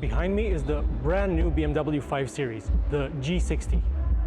Behind me is the brand new BMW 5 Series, the G60.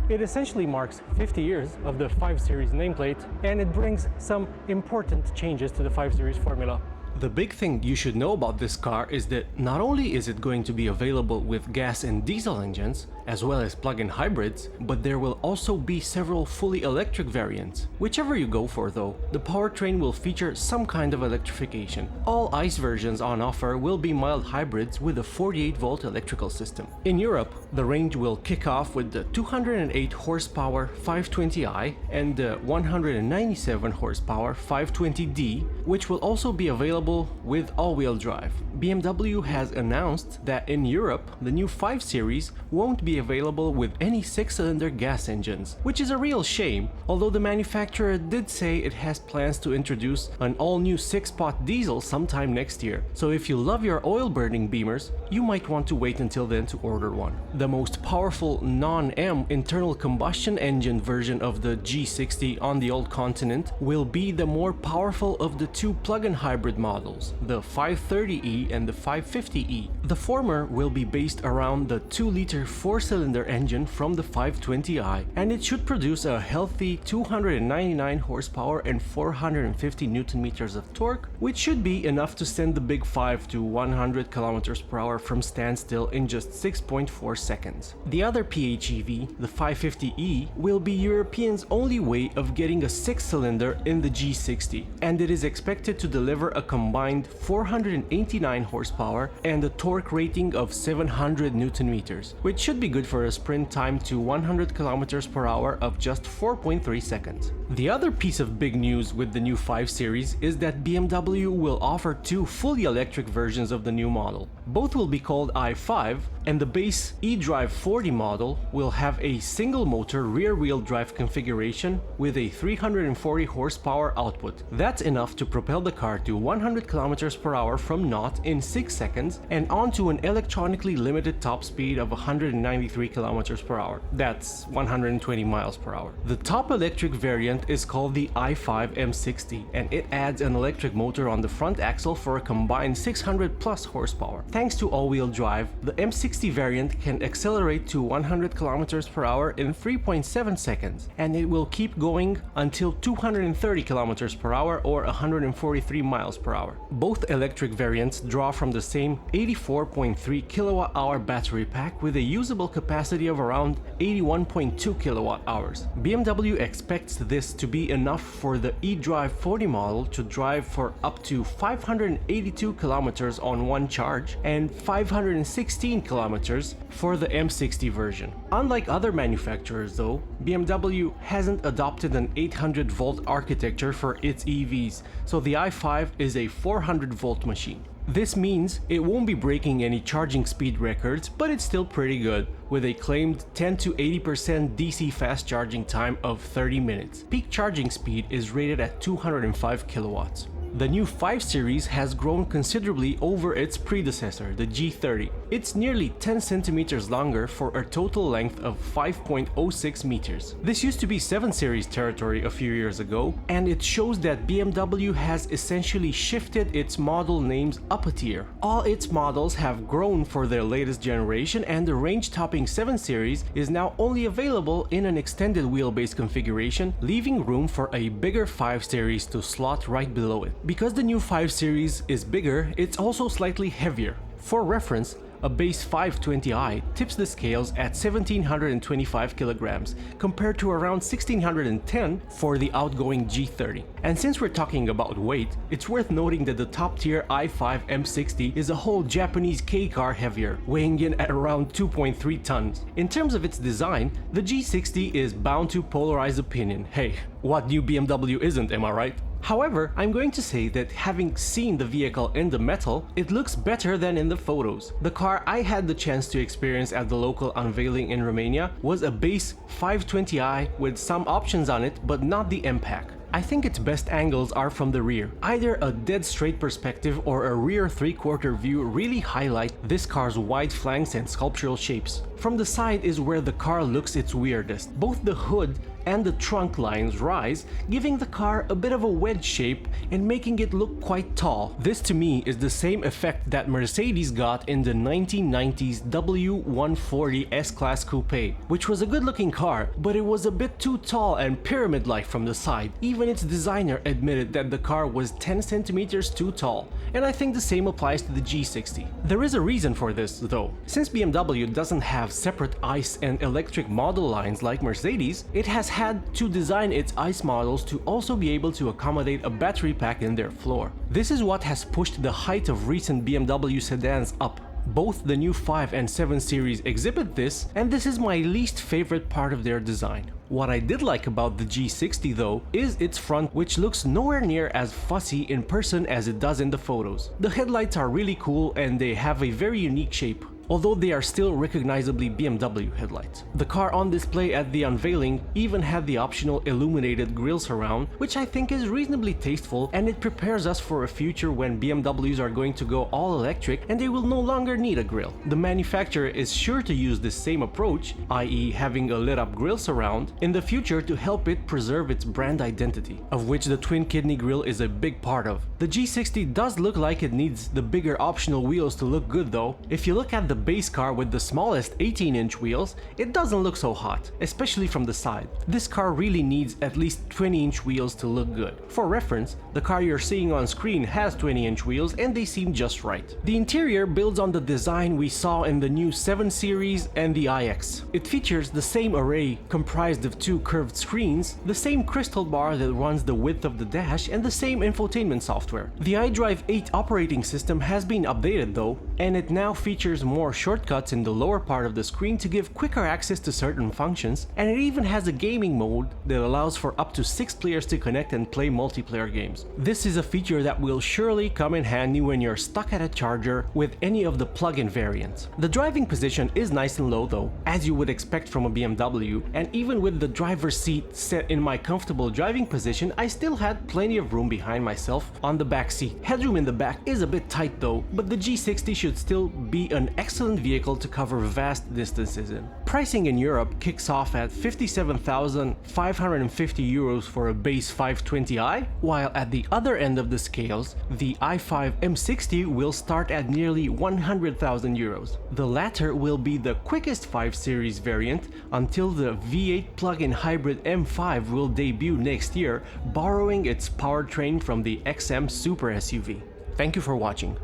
It essentially marks 50 years of the 5 Series nameplate, and it brings some important changes to the 5 Series formula. The big thing you should know about this car is that not only is it going to be available with gas and diesel engines, as well as plug-in hybrids, but there will also be several fully electric variants. Whichever you go for though, the powertrain will feature some kind of electrification. All ICE versions on offer will be mild hybrids with a 48-volt electrical system. In Europe, the range will kick off with the 208 horsepower 520i and the 197 horsepower 520d, which will also be available with all-wheel drive. BMW has announced that in Europe, the new 5 Series won't be available with any 6-cylinder gas engines, which is a real shame, although the manufacturer did say it has plans to introduce an all-new 6-pot diesel sometime next year. So if you love your oil-burning Beamers, you might want to wait until then to order one. The most powerful non-M internal combustion engine version of the G60 on the old continent will be the more powerful of the two plug-in hybrid models, the 530e and the 550e. The former will be based around the 2-liter 4-cylinder engine from the 520i, and it should produce a healthy 299 horsepower and 450 newton meters of torque, which should be enough to send the Big 5 to 100 kilometers per hour from standstill in just 6.4 seconds. The other PHEV, the 550e, will be Europeans' only way of getting a 6-cylinder in the G60, and it is expected to deliver a combined 489 horsepower and a torque rating of 700 newton meters, which should be good for a sprint time to 100 kilometers per hour of just 4.3 seconds. The other piece of big news with the new 5 Series is that BMW will offer two fully electric versions of the new model. Both will be called i5, and the base eDrive 40 model will have a single motor rear-wheel drive configuration with a 340 horsepower output. That's enough to propel the car to 100 kilometers per hour from naught in 6 seconds and onto an electronically limited top speed of 193 kilometers per hour. That's 120 miles per hour. The top electric variant is called the i5 M60, and it adds an electric motor on the front axle for a combined 600 plus horsepower. Thanks to all-wheel drive, the M60 variant can accelerate to 100 kilometers per hour in 3.7 seconds, and it will keep going until 230 kilometers per hour or 143 miles per hour. Both electric variants draw from the same 84.3 kilowatt-hour battery pack with a usable capacity of around 81.2 kilowatt-hours. BMW expects this to be enough for the eDrive 40 model to drive for up to 582 kilometers on one charge and 516 kilometers for the M60 version. Unlike other manufacturers though, BMW hasn't adopted an 800-volt architecture for its EVs, so the i5 is a 400-volt machine. This means it won't be breaking any charging speed records, but it's still pretty good, with a claimed 10 to 80% DC fast charging time of 30 minutes. Peak charging speed is rated at 205 kilowatts. The new 5 Series has grown considerably over its predecessor, the G30. It's nearly 10 centimeters longer for a total length of 5.06 meters. This used to be 7 Series territory a few years ago, and it shows that BMW has essentially shifted its model names up a tier. All its models have grown for their latest generation, and the range-topping 7 Series is now only available in an extended wheelbase configuration, leaving room for a bigger 5 Series to slot right below it. Because the new 5 Series is bigger, it's also slightly heavier. For reference, a base 520i tips the scales at 1725 kilograms compared to around 1610 for the outgoing G30. And since we're talking about weight, it's worth noting that the top tier i5 M60 is a whole Japanese K car heavier, weighing in at around 2.3 tons. In terms of its design, the G60 is bound to polarize opinion. Hey, what new BMW isn't, am I right? However, I'm going to say that having seen the vehicle in the metal, it looks better than in the photos. The car I had the chance to experience at the local Unveiling in Romania was a base 520i with some options on it, but not the M-Pack. I think its best angles are from the rear. Either a dead straight perspective or a rear 3/4 view really highlight this car's wide flanks and sculptural shapes. From the side is where the car looks its weirdest. Both the hood and the trunk lines rise, giving the car a bit of a wedge shape and making it look quite tall. This to me is the same effect that Mercedes got in the 1990s W140 S-Class Coupe, which was a good looking car, but it was a bit too tall and pyramid-like from the side. Even its designer admitted that the car was 10 centimeters too tall, and I think the same applies to the G60. There is a reason for this though. Since BMW doesn't have separate ICE and electric model lines like Mercedes, it has had to design its ICE models to also be able to accommodate a battery pack in their floor. This is what has pushed the height of recent BMW sedans up. Both the new 5 and 7 series exhibit this, and this is my least favorite part of their design. What I did like about the G60 though is its front, which looks nowhere near as fussy in person as it does in the photos. The headlights are really cool and they have a very unique shape, although they are still recognizably BMW headlights. The car on display at the unveiling even had the optional illuminated grille surround, which I think is reasonably tasteful, and it prepares us for a future when BMWs are going to go all electric and they will no longer need a grille. The manufacturer is sure to use this same approach, i.e. having a lit up grille surround, in the future to help it preserve its brand identity, of which the twin kidney grille is a big part of. The G60 does look like it needs the bigger optional wheels to look good though. If you look at the base car with the smallest 18-inch wheels, it doesn't look so hot, especially from the side. This car really needs at least 20-inch wheels to look good. For reference, the car you're seeing on screen has 20-inch wheels and they seem just right. The interior builds on the design we saw in the new 7 Series and the iX. It features the same array comprised of 2 curved screens, the same crystal bar that runs the width of the dash, and the same infotainment software. The iDrive 8 operating system has been updated though, and it now features more shortcuts in the lower part of the screen to give quicker access to certain functions, and it even has a gaming mode that allows for up to 6 players to connect and play multiplayer games. This is a feature that will surely come in handy when you're stuck at a charger with any of the plug-in variants. The driving position is nice and low though, as you would expect from a BMW, and even with the driver's seat set in my comfortable driving position, I still had plenty of room behind myself on the back seat. Headroom in the back is a bit tight though, but the G60 should still be an excellent vehicle to cover vast distances in. Pricing in Europe kicks off at 57,550 euros for a base 520i, while at the other end of the scales, the i5 M60 will start at nearly 100,000 euros. The latter will be the quickest 5 Series variant until the V8 plug-in hybrid M5 will debut next year, borrowing its powertrain from the XM Super SUV. Thank you for watching.